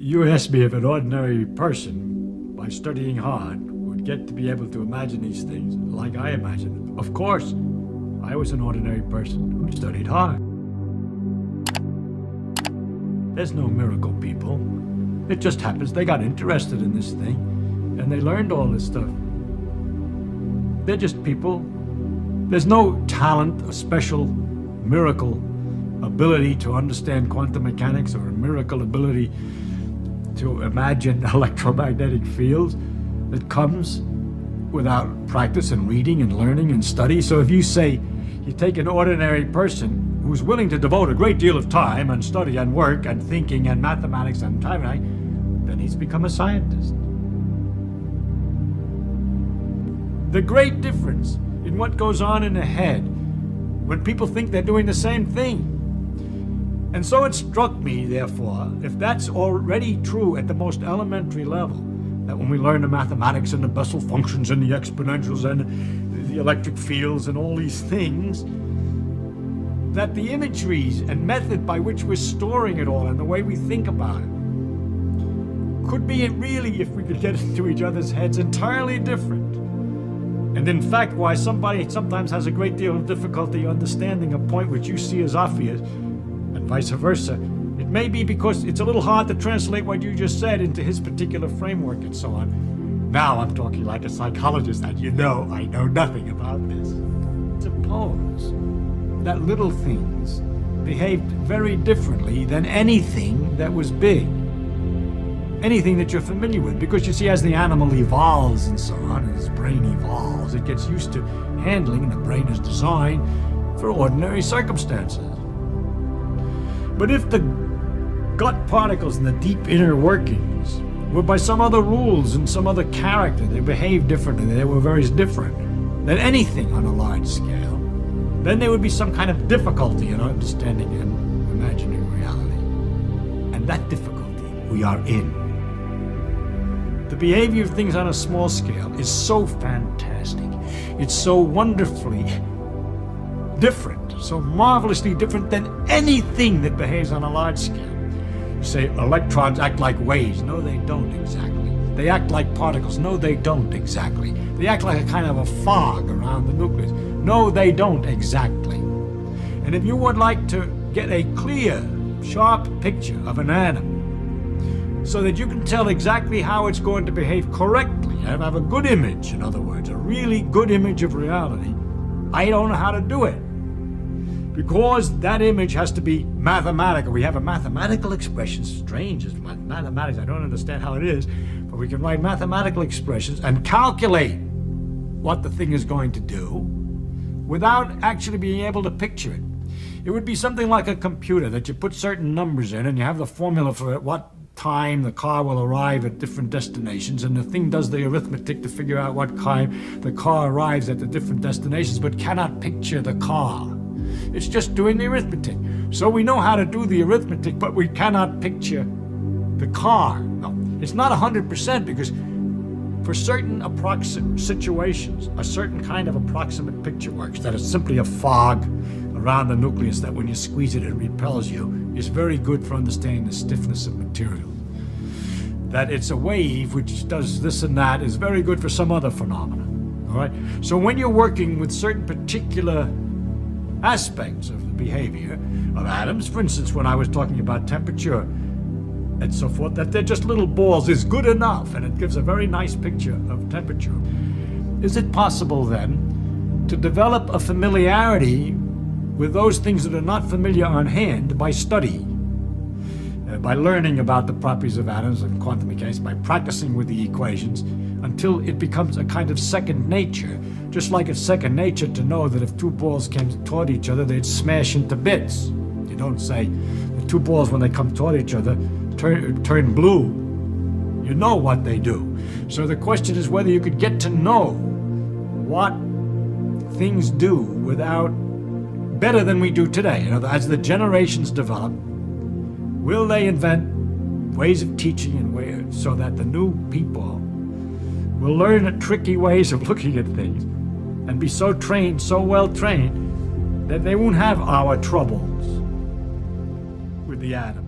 You asked me if an ordinary person, by studying hard, would get to be able to imagine these things like I imagine them. Of course, I was an ordinary person who studied hard. There's no miracle, people. It just happens they got interested in this thing, and they learned all this stuff. They're just people. There's no talent, a special miracle ability to understand quantum mechanics or a miracle ability to imagine electromagnetic fields that comes without practice and reading and learning and study. So if you say you take an ordinary person who's willing to devote a great deal of time and study and work and thinking and mathematics and time, then he's become a scientist. The great difference in what goes on in the head when people think they're doing the same thing. And so it struck me, therefore, if that's already true at the most elementary level, that when we learn the mathematics and the Bessel functions and the exponentials and the electric fields and all these things, that the imageries and method by which we're storing it all and the way we think about it could be really, if we could get into each other's heads, entirely different. And in fact, why somebody sometimes has a great deal of difficulty understanding a point which you see as obvious, and vice versa, it may be because it's a little hard to translate what you just said into his particular framework and so on. Now I'm talking like a psychologist, and you know I know nothing about this. Suppose that little things behaved very differently than anything that was big. Anything that you're familiar with, because you see, as the animal evolves and so on, as his brain evolves, it gets used to handling, and the brain is designed for ordinary circumstances. But if the gut particles and the deep inner workings were by some other rules and some other character, they behaved differently, they were very different than anything on a large scale, then there would be some kind of difficulty in understanding and imagining reality. And that difficulty we are in. The behavior of things on a small scale is so fantastic. It's so wonderfully different, so marvelously different than anything that behaves on a large scale. You say electrons act like waves. No, they don't exactly. They act like particles. No, they don't exactly. They act like a kind of a fog around the nucleus. No, they don't exactly. And if you would like to get a clear, sharp picture of an atom, so that you can tell exactly how it's going to behave correctly, and have a good image, in other words, a really good image of reality, I don't know how to do it. Because that image has to be mathematical. We have a mathematical expression, strange as mathematics, I don't understand how it is, but we can write mathematical expressions and calculate what the thing is going to do without actually being able to picture it. It would be something like a computer that you put certain numbers in and you have the formula for at what time the car will arrive at different destinations, and the thing does the arithmetic to figure out what time the car arrives at the different destinations, but cannot picture the car. It's just doing the arithmetic. So we know how to do the arithmetic, but we cannot picture the car. No, it's not 100%, because for certain approximate situations, a certain kind of approximate picture works, that is simply a fog around the nucleus that when you squeeze it, it repels you, is very good for understanding the stiffness of material. That it's a wave which does this and that is very good for some other phenomena. All right? So when you're working with certain particular aspects of the behavior of atoms, for instance, when I was talking about temperature and so forth, that they're just little balls is good enough, and it gives a very nice picture of temperature. Is it possible then to develop a familiarity with those things that are not familiar on hand by study, by learning about the properties of atoms and quantum mechanics, by practicing with the equations until it becomes a kind of second nature, just like it's second nature to know that if two balls came toward each other, they'd smash into bits. You don't say the two balls, when they come toward each other, turn blue. You know what they do. So the question is whether you could get to know what things do without better than we do today. You know, as the generations develop, will they invent ways of teaching and ways so that the new people will learn tricky ways of looking at things and be so trained, so well trained, that they won't have our troubles with the atom.